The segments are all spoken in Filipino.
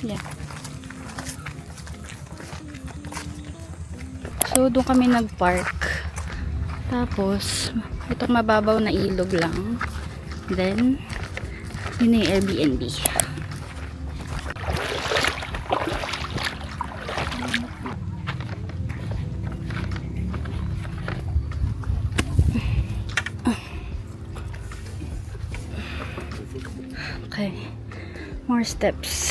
Yeah. So, doon kami nag-park. Tapos, itong mababaw na ilog lang. Then, yun na yung Airbnb. Okay. More steps.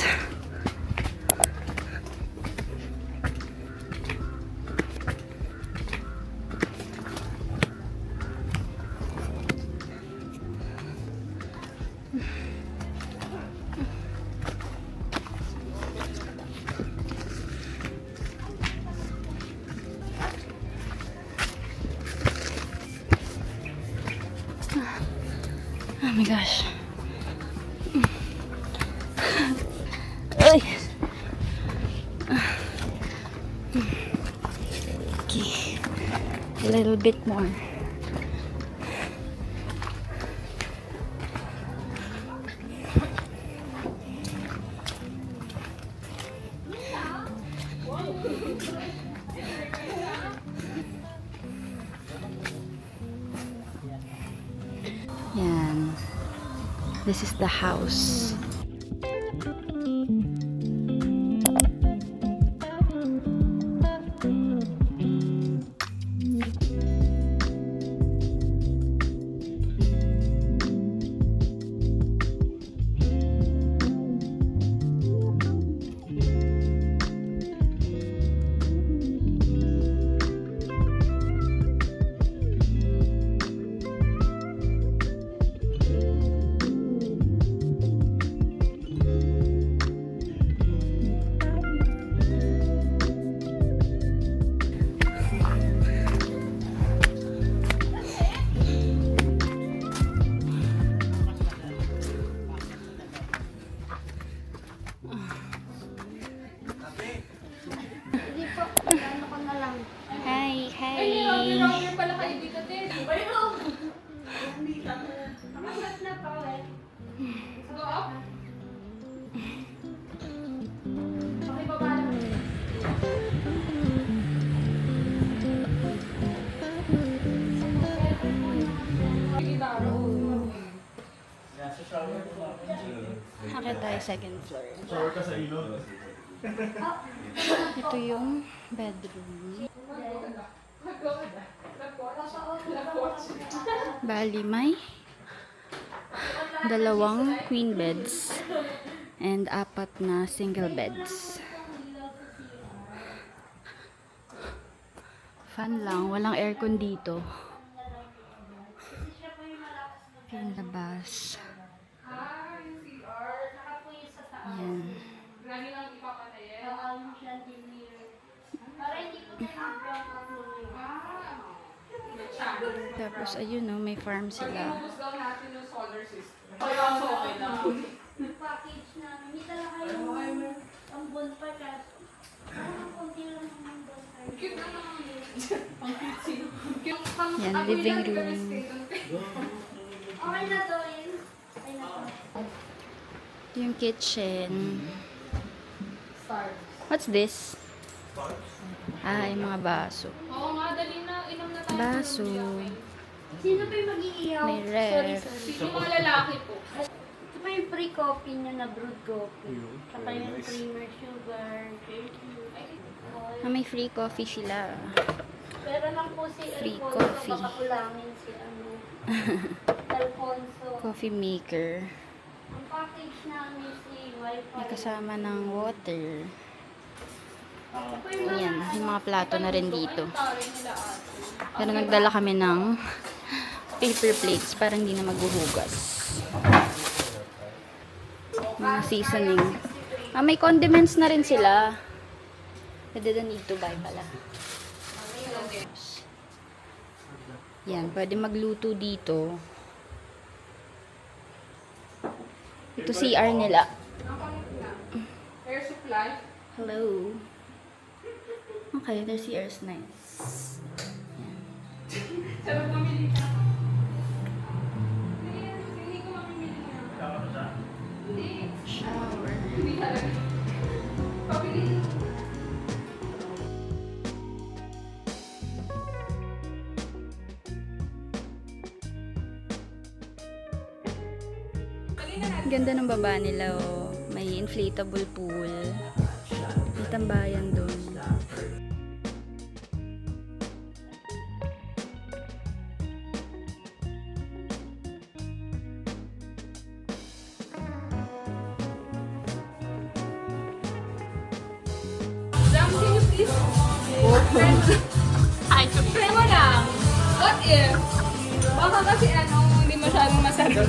Oh my gosh. Ay. Okay. A little bit more. Yan. This is the house. Hi, hi. Pala kayo dito din. Go up. Okay, baba lang. Akit tayo second floor. Shower ka sa ilog. Ito yung bedroom. Bali, may dalawang queen beds and 4 na single beds. Fan lang, walang aircon dito. Ito yung labas. Ayan. Lagi lang ipapatayin. Tapos, ayun no, may farm sila. Tapos daw natin yung solar system. Okay lang. Package namin. Hindi talaga yung ang bonfire kaso. Parang konti lang ang bonfire. Cute na naman yun. Ang cute sino. Cute. Yan, living room. Okay na to yun. Ay na to. Yung kitchen. Stars. What's this? Ah, yung mga baso. Oo nga, dali na. Inom na tayo. Baso. Sino pa yung mag-iiyaw? May ref. Sino mga lalaki po? Ito pa yung free coffee niya na brewed coffee. Saka yung creamer sugar. Ah, may free coffee sila. Pero lang po si Free Alfonso, coffee. baka kulangin si Alfonso. Coffee maker. Ang package namin si Wi-Fi. May kasama ng water. Ito pa yung Ayan, yung mga plato na rin dito. Tari nila ate. Pero nagdala kami ng paper plates para hindi na maghuhugas. Mga seasoning. Ah, may condiments na rin sila. Pwede na need to buy pala. Yan, pwede magluto dito. Ito CR nila. Air supply. Hello. Okay, their CR is nice. Sarap mamili ka. Hindi ko mamimili na. Hindi. Shower. Hindi talaga. Ganda ng baba nila, oh. May inflatable pool. May tambayan doon. Jam, can you please? Ay, try mo lang. What if? Baka kasi hindi masyadong masarap.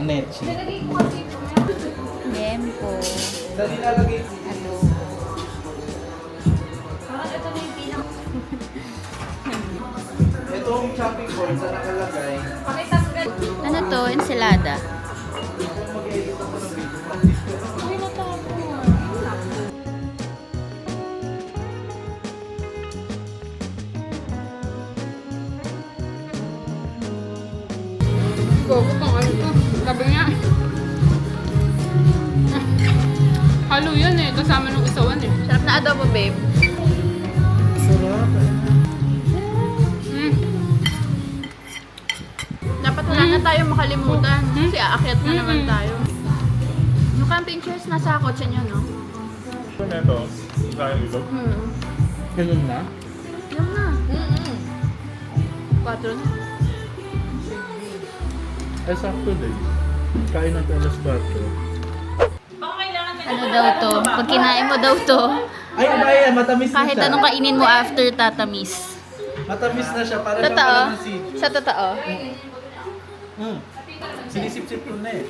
Nechi. Nalagay ko kasi ito. Yempo. Dali nalagay ko. Ano? Parang ito na yung pinaka. Itong chopping board sa nakalagay. Pakitanggal. Ano to? Ensalada. Mag-edit ako ng video. Uy, natapon. Gogo pang ano to. Sabi nga. Halo yan eh. Kasama ng isawan eh. Sarap na adobo, babe. Sarap. Dapat wala na tayo makalimutan. Kasi aakyat na naman tayo. Yung camping chairs nasa kotse nyo, no? Ito na ito, kaya ilog. Ganun na? Yan na. 4 na. Eh, sakto din. Kain natin alas 4. Ano daw to? Pag kinain mo daw to, Ay, iba yan. Matamis na kahit siya. anong kainin mo after tatamis. Matamis na siya. Para Totoo? siyang si. Sa totoo? Sinisip-sip ko na eh.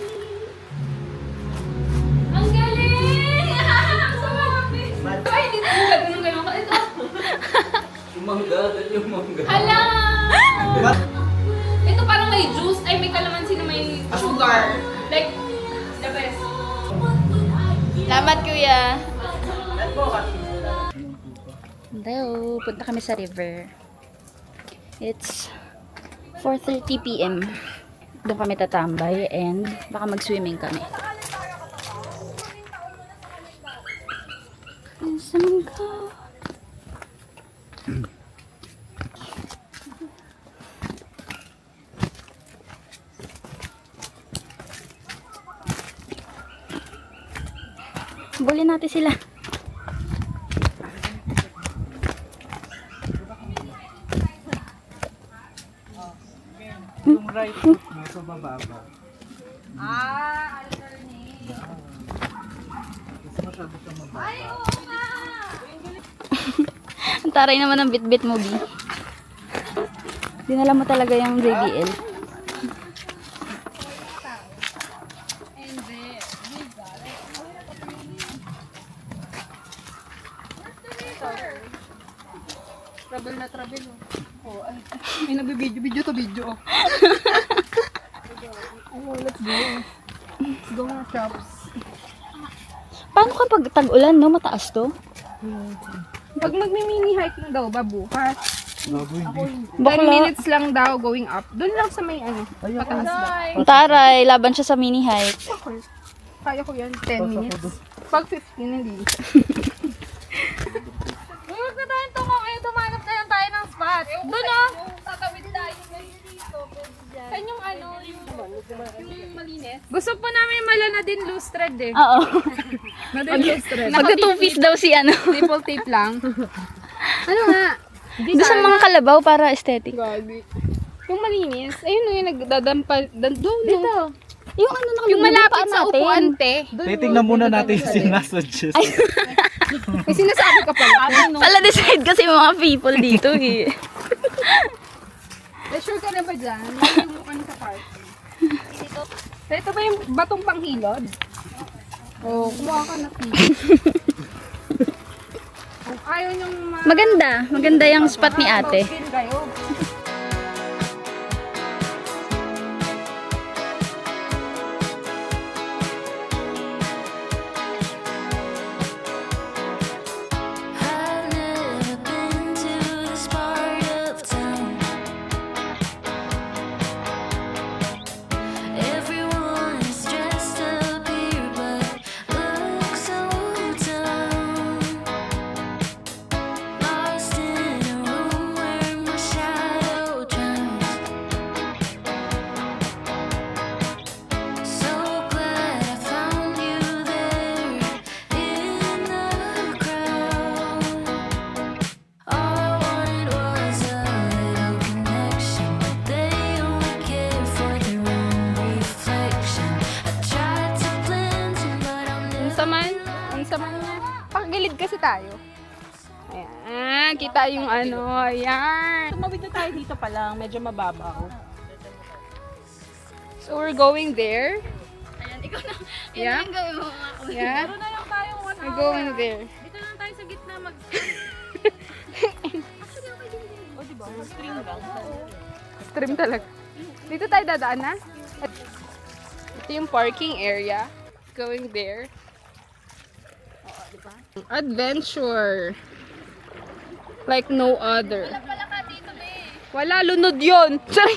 Ang galing! Ang sarap! Ay, hindi na ganun ka. Ito. Yung mangga. Dali yung mangga. Hala! What? Ito parang may juice. Ay, may kalamansi na may sugar. Like, the best. Salamat, kuya. Hello, punta kami sa river. It's 4:30 PM. Doon kami tatambay and baka mag-swimming kami. Saan ka? Bulin natin sila. Yung right foot mo sa bababa. Kasi masyado siya mababa. Ang taray naman ng bit-bit mo, B. Dinala mo talaga yung JBL. Travel na travel. Oh, ay. May nabibidyo to video. Oh, let's go. Let's go na shops. Paano kapag tag-ulan, no? Mataas to? Pag magmi-mini hike na daw, babukas. Bago hindi. 10 Bakla. minutes lang daw going up. Doon lang sa may pataas ba? Ang taray, laban siya sa mini hike. Okay. Kaya ko yan, 10 minutes. Pag 15, hindi. Huwag na tayong tumawin. Tumanap na lang tayo ng spot. Doon o. Tatawid tayo. Saan yung yung malinis? Gusto po namin mala na din loose thread eh. Oo. Na din loose thread. Magka-two-piece daw si ano. Nipple tape lang. Ano nga? Gusto mga kalabaw para aesthetic. Gagi. Yung malinis. Ayun o yung nagdadampa. Doon. Dito. Yung ano Yung malapit sa upuan, te. Titingnan muna natin yung sinasuggest. May sinasabi ka pala. Pala decide kasi mga people dito eh. Sure ka na ba dyan? Yung ano sa parking. So, ito ba yung batong panghilod? Oh, kumuha ka na. Kung ayaw niyong Maganda yung spot ni ate. Din kayo. I've never been to this part of town. Everyone is dressed up here, but looks so down. Lost in a room where my shadow drowns. So glad I found you there in the crowd. All I wanted was a little connection, but they only care for their own reflection. I tried to blend in, but I'm Ang saman niya. Pakagilid kasi tayo. Ayan, kita yung ano, ayan. Tumawid na tayo dito pa lang, medyo mababaw. So we're going there. Ayan, ikaw na. Yeah? Yan ang gawin mo nga. Yeah, Pero na lang tayo 1 hour. we're going there. Dito lang tayo sa gitna mag... O diba, mag-string lang. Stream talaga. Dito tayo dadaan na. Ito yung parking area. Going there. Adventure. Like no other. Wala, lunod yun. Sorry.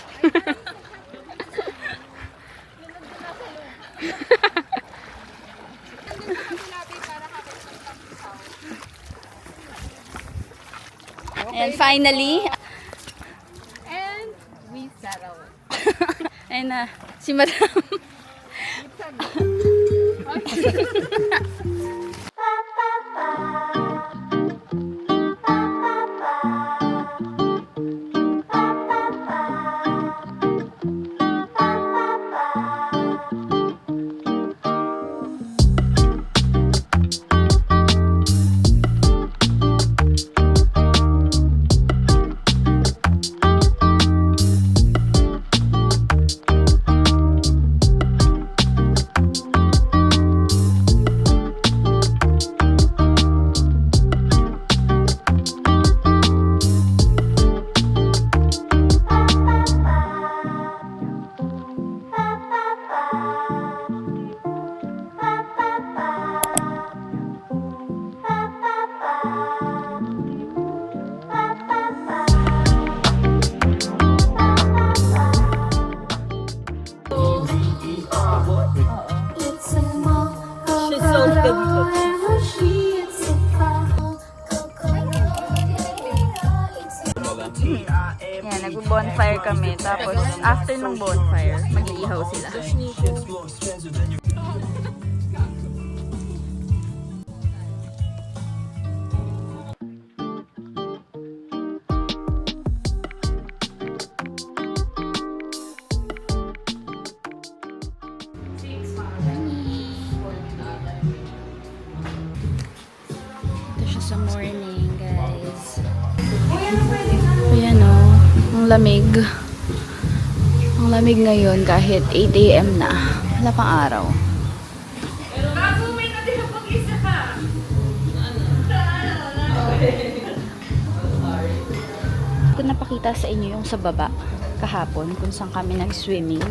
And finally, And we settle. ayun na, si Madam. Yan, nag-bonfire kami. Tapos, after ng bonfire, mag-iihaw sila. Ito siya sa morning, guys. Ayan o, ang lamig. Ang lamig ngayon kahit 8 AM na. Wala pang araw. Ko napakita sa inyo yung sa baba kahapon kung saan kami nag-swimming.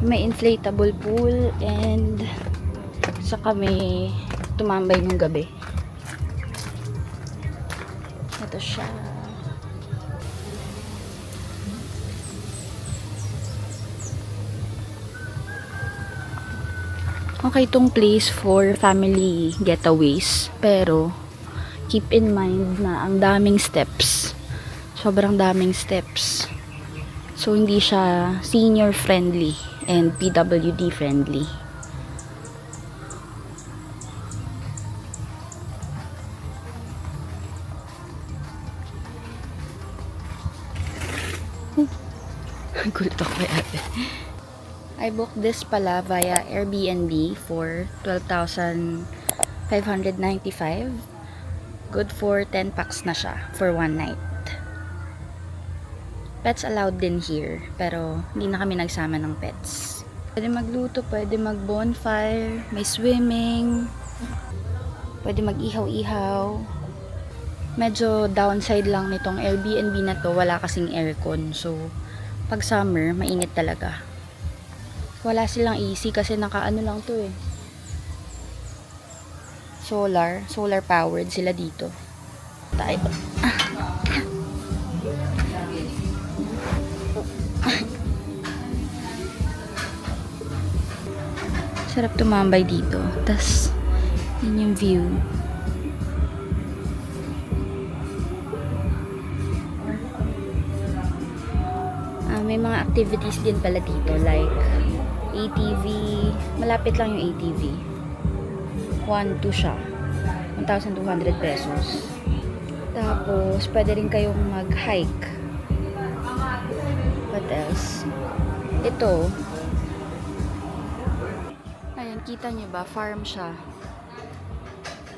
May inflatable pool and sa kami tumambay nung gabi. Ito siya. Okay itong place for family getaways. Pero, keep in mind na ang daming steps. Sobrang daming steps. So, hindi siya senior friendly and PWD friendly. Gulat ako kay ate. I booked this pala via Airbnb for 12,000 595. Good for 10 packs na siya for one night. Pets allowed din here, pero hindi na kami nagsama ng pets. Pwede magluto, pwede mag-bonfire, may swimming, pwede mag-ihaw-ihaw. Medyo downside lang nitong Airbnb na to, wala kasing aircon. So, pag summer, mainit talaga. Wala silang AC kasi nakaano lang to eh. Solar powered sila dito. Tayo. Sarap tumambay dito. Tas, yun yung view. May mga activities din pala dito like ATV. Malapit lang yung ATV. 1-2 siya. 1,200 pesos. Tapos, pwede rin kayong mag-hike. What else? Ito. Ayan, kita nyo ba? Farm siya.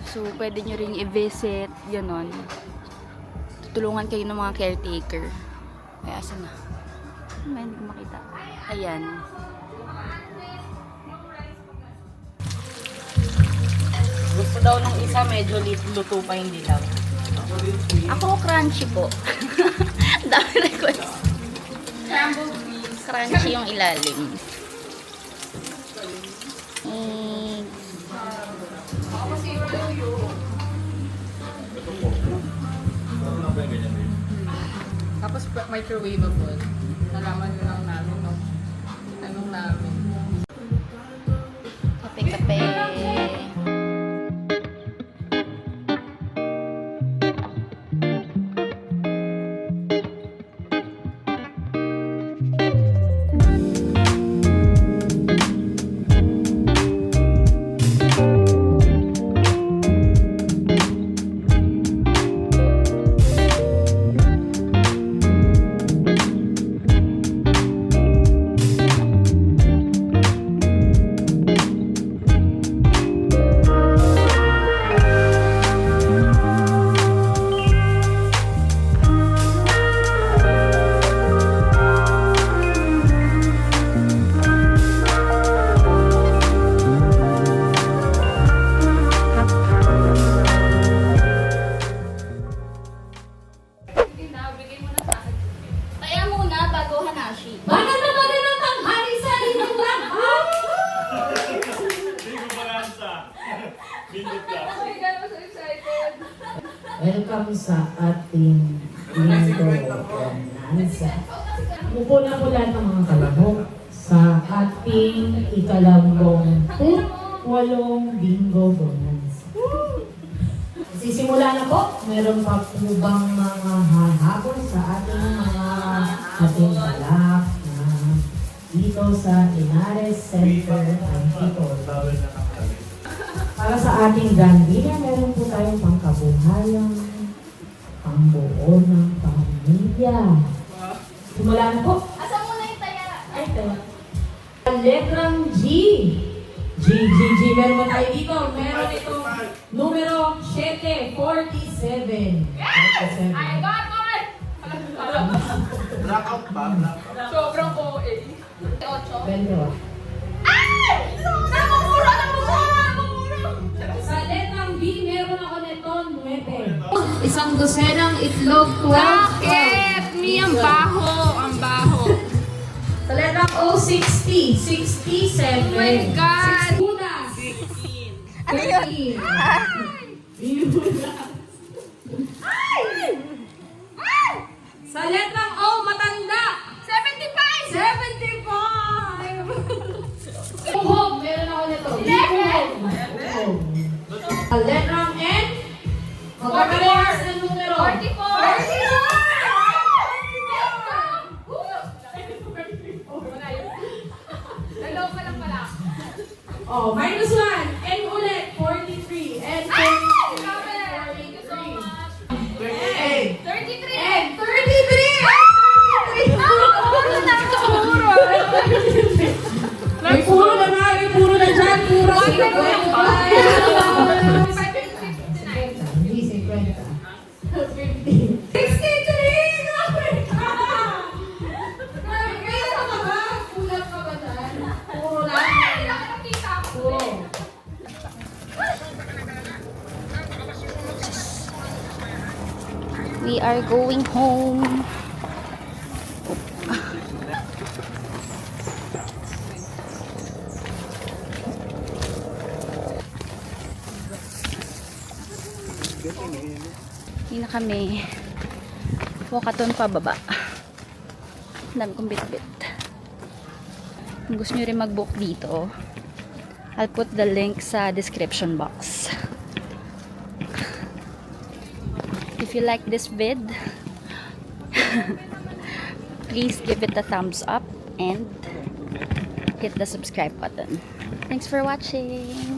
So, pwede nyo rin i-visit. Ganon. Tutulungan kayo ng mga caretaker. Ay, asa na? Ay, hindi ko makita. Ayan. Gusto daw nung isa, medyo luto pa yung dilaw. Ako, crunchy po. Dami request. Crunchy yung ilalim. Tapos microwavable. Nalaman nyo lang namin, no? Anong namin? Kape-kape. Kaya muna bago Hanashi. Bakit naman din ang tanghali sa inyong lahat? Welcome sa ating Lindo Bonanza. Upo na po lahat ng mga kalahok sa ating ikalawang 8 Bingo Bonanza. Sisimula na po. Meron pa po bang mga hahabol sa ating mga balak na dito sa Inares Center Antipolo. Para sa ating grand dinner, meron po tayong pangkabuhayan, pangbuo ng pamilya. Simula na po. Asa muna yung taya? Ay, tayo. Letrang G. G. Meron ba tayo dito? Meron itong numero 747. 47. I got one! Blackout ba? Blackout. Sobrang OA. 28. Namumuro! Sa letrang B, meron ako nito 9. Isang dosenang itlog, 12. Bakit? Mi, ang baho. Ang baho. Sa letrang O, 60. 67. Oh my God! 6 punas. 16. Ano yun? Sa letrang O, matanda. 75! 75! Buhog, meron ako nito. Buhog. Sa letrang N, magkakarehas ng numero. 44! Dalaw pa lang pala. Oh, minus 1. N ulit, 43. N, 43. Thank you so much. 38. 33! N, 33! May puro na nga, may puro na dyan. Puro sila. We are going home. Hindi na kami. Walkathon pababa. Ang dami kong bit-bit. Kung gusto nyo rin mag-book dito, I'll put the link sa description box. If you like this vid, please give it a thumbs up and hit the subscribe button. Thanks for watching!